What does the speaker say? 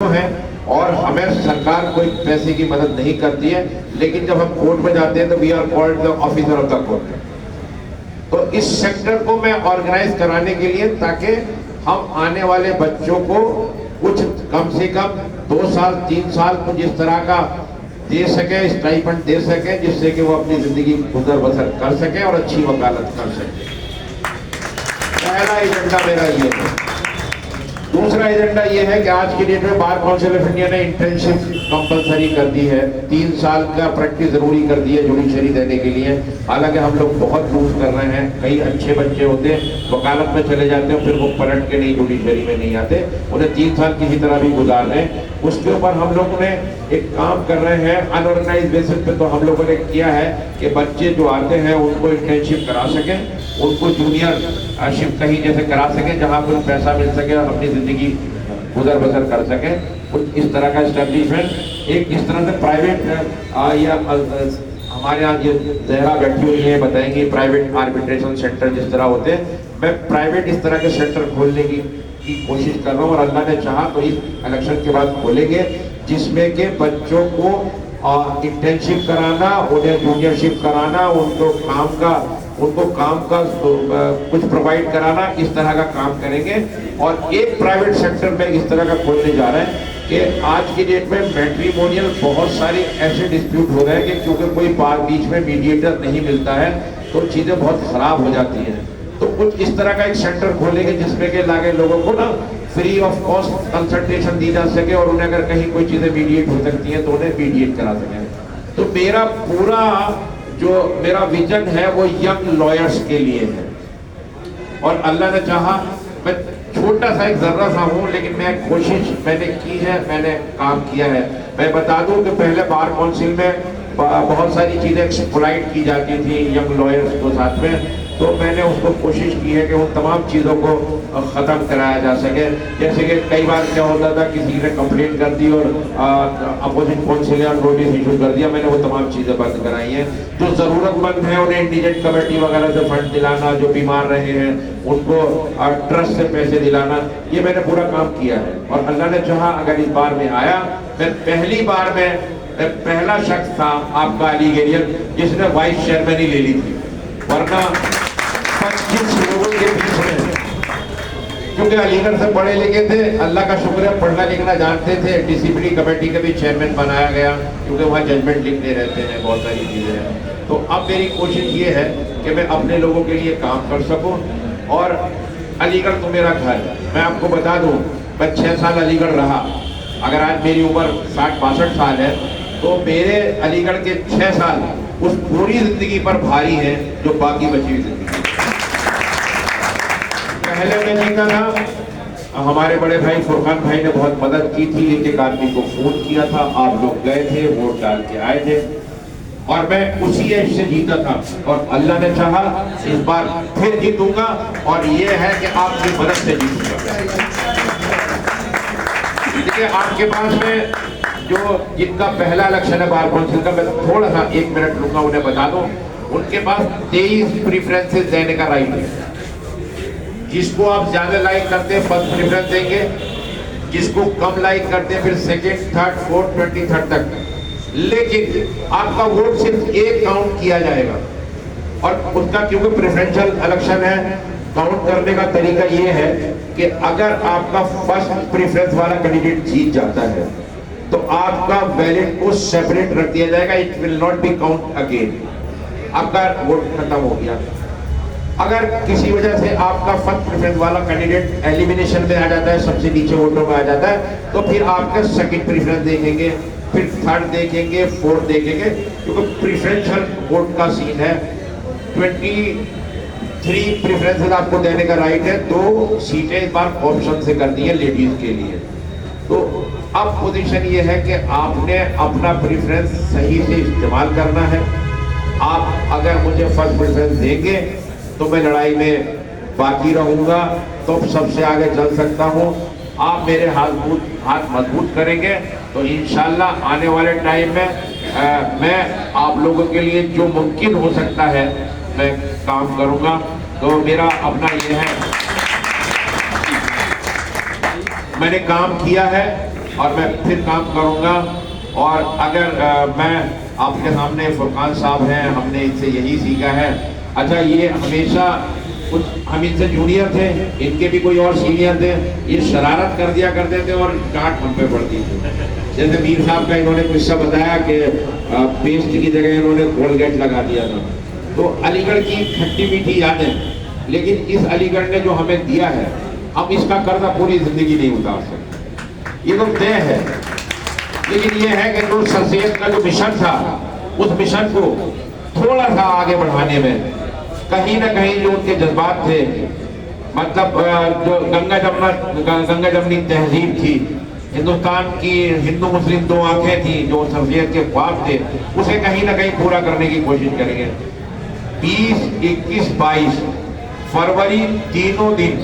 है और हमें सरकार कोई पैसे की मदद नहीं करती है, लेकिन जब हम कोर्ट में जाते हैं तो we are called the officer of the court. तो इस सेक्टर को मैं ऑर्गेनाइज कराने के लिए, ताकि हम आने वाले बच्चों को कुछ कम से कम 2 साल 3 साल कुछ इस तरह का दे सके, स्टाइपेंड दे सके, जिससे कि वो अपनी जिंदगी गुजर बसर कर सके और अच्छी वकालत कर सके। पहला एजेंडा मेरा ये है। दूसरा एजेंडा ये है कि आज की डेट में बार काउंसिल ऑफ इंडिया ने इंटर्नशिप कंपलसरी कर दी है, 3 साल का प्रैक्टिस जरूरी कर दी है जुडिशरी देने के लिए। हालांकि हम लोग बहुत लूज कर रहे हैं, कई अच्छे बच्चे होते हैं वकालत में चले जाते हैं, फिर वो पलट के नहीं जुडिशरी में नहीं आते, उन्हें 3 साल किसी तरह भी गुजार रहे हैं। उसके ऊपर हम लोगों ने एक काम कर रहे हैं अनऑर्गेनाइज बेसिस पे। तो हम लोगों ने किया है कि बच्चे जो आते हैं उनको इंटर्नशिप करा सकें, उनको जूनियरशिप कहीं जैसे करा सकें जहाँ पर पैसा मिल सके और अपनी जिंदगी गुजर बसर कर सकें। कुछ इस तरह का एस्टेब्लिशमेंट, एक इस तरह से प्राइवेट या हमारे यहाँ ये जहरा बैठी हुई है बताएंगे प्राइवेट आर्बिट्रेशन सेंटर जिस तरह होते हैं, मैं प्राइवेट इस तरह के सेंटर खोलने की कोशिश कर रहा हूँ और अल्लाह ने चाहा तो इस इलेक्शन के बाद खोलेंगे, जिसमें के बच्चों को इंटर्नशिप कराना, उन्हें जूनियरशिप कराना, उनको काम का कुछ प्रोवाइड कराना, इस तरह का काम करेंगे। और एक प्राइवेट सेक्टर में इस तरह का खोलने जा रहे हैं कि आज की डेट में मैट्रिमोनियल बहुत सारे ऐसे डिस्प्यूट हो रहे हैं कि क्योंकि कोई बीच में मीडिएटर नहीं मिलता है तो चीज़ें बहुत ख़राब हो जाती हैं। तो कुछ इस तरह का एक सेंटर खोलेंगे जिसमें के लागे लोगों को ना फ्री ऑफ कॉस्ट कंसल्टेशन दी जा सके और उन्हें अगर कहीं कोई चीज़ें मीडिएट हो सकती हैं तो उन्हें मीडिएट करा सकें। तो मेरा पूरा जो मेरा विजन है वो यंग लॉयर्स के लिए है और अल्लाह ने चाहा मैं छोटा सा एक जर्रा सा हूँ, लेकिन मैं कोशिश मैंने की है, मैंने काम किया है। मैं बता दूं कि पहले बार काउंसिल में बहुत सारी चीज़ें एक्सप्लॉइट की जाती थी यंग लॉयर्स को साथ में, तो मैंने उसको कोशिश की है कि उन तमाम चीज़ों को ख़त्म कराया जा सके। जैसे कि कई बार क्या होता था, किसी ने कंप्लेंट कर दी और अपोजिट काउंसिल ने नोटिस इशू कर दिया, मैंने वो तमाम चीज़ें बंद कराई हैं। जो ज़रूरतमंद है उन्हें इंडिजेंट कमेटी वगैरह से फंड दिलाना, जो बीमार रहे हैं उनको ट्रस्ट से पैसे दिलाना, ये मैंने पूरा काम किया है। और अल्लाह ने चाहा अगर इस बार में आया, मैं पहली बार में पहला शख्स था आपका अलीगेरियन जिसने वाइस चेयरमैन ही ले ली थी, वरना 25 लोगों के बीच में, क्योंकि अलीगढ़ से पढ़े लिखे थे, अल्लाह का शुक्र है पढ़ना लिखना जानते थे, डिसिप्लिन कमेटी का भी चेयरमैन बनाया गया क्योंकि वहाँ जजमेंट लिखते रहते हैं, बहुत सारी चीज़ें हैं। तो अब मेरी कोशिश ये है कि मैं अपने लोगों के लिए काम कर सकूँ। और अलीगढ़ तो मेरा घर है, मैं आपको बता दूँ मैं 6 साल अलीगढ़ रहा। अगर आज मेरी उम्र 60-62 साल है तो मेरे अलीगढ़ के 6 साल उस पूरी जिंदगी पर भारी है जो बाकी बची हुई जिंदगी। पहले मैं जीता था, हमारे बड़े भाई फुरकान भाई ने बहुत मदद की थी, एक आदमी को फोन किया था, आप लोग गए थे, वोट डाल के आए थे और मैं उसी एज से जीता था। और अल्लाह ने चाहा इस बार फिर जीतूंगा और ये है कि आपकी मदद से जीतूंगा। देखिए आपके पास में जो जिनका पहला इलेक्शन है बार काउंसिल का, मैं थोड़ा सा 1 मिनट लूंगा उन्हें बता दूं, उनके पास 23 प्रीफरेंसेस देने का राइट है। जिसको आप ज्यादा लाइक करते हैं फर्स्ट प्रीफरेंस देंगे, जिसको कम लाइक करते हैं फिर सेकेंड, थर्ड, फोर्थ, 23rd तक। लेकिन आपका वोट सिर्फ एक काउंट किया जाएगा और उसका क्योंकि प्रेफरेंशियल इलेक्शन है, काउंट करने का तरीका ये है कि अगर आपका फर्स्ट प्रेफरेंस वाला कैंडिडेट जीत जाता है तो आपका बैलेट को सेपरेट रख दिया जाएगा, it will not be count again, आपका वोट खत्म हो गया। अगर किसी वजह से आपका फर्स्ट प्रेफरेंस वाला कैंडिडेट एलिमिनेशन में आ जाता है, सबसे नीचे वोटों में आ जाता है, तो फिर आपका सेकंड प्रेफरेंस देखेंगे, फिर थर्ड देखेंगे, फोर्थ देखेंगे, क्योंकि प्रेफरेंशियल वोट का सीन है। 23 प्रेफरेंसेस आपको देने का राइट है, 2 सीटें इस बार ऑप्शन से कर दी है लेडीज के लिए। तो अब पोजीशन ये है कि आपने अपना प्रेफरेंस सही से इस्तेमाल करना है। आप अगर मुझे फर्स्ट प्रेफरेंस देंगे तो मैं लड़ाई में बाकी रहूंगा, तो सबसे आगे चल सकता हूं। आप मेरे हाथ मजबूत करेंगे तो इंशाल्लाह आने वाले टाइम में मैं आप लोगों के लिए जो मुमकिन हो सकता है मैं काम करूंगा। तो मेरा अपना ये है, मैंने काम किया है और मैं फिर काम करूंगा। और अगर मैं आपके सामने फुरकान साहब हैं, हमने इनसे यही सीखा है। अच्छा, ये हमेशा कुछ हम इनसे जूनियर थे, इनके भी कोई और सीनियर थे, ये शरारत कर दिया करते थे और डांट हम पे पड़ती थी। जैसे मीर साहब का इन्होंने किस्सा बताया कि पेस्ट की जगह इन्होंने कोलगेट लगा दिया था। तो अलीगढ़ की खट्टी मीठी यादें, लेकिन इस अलीगढ़ ने जो हमें दिया है, हम इसका कर्जा पूरी जिंदगी नहीं उतार सकते, ये तो तय है। लेकिन ये है कि जो सर सैयद का जो मिशन था, उस मिशन को थोड़ा सा आगे बढ़ाने में कहीं ना कहीं जो उनके जज्बात थे, मतलब जो गंगा जमनी तहजीब थी, हिंदुस्तान की हिंदू मुस्लिम दो आंखें थी, जो सर सैयद के ख्वाब थे, उसे कहीं ना कहीं पूरा करने की कोशिश करेंगे। 20, 21, 22 फरवरी तीनों दिन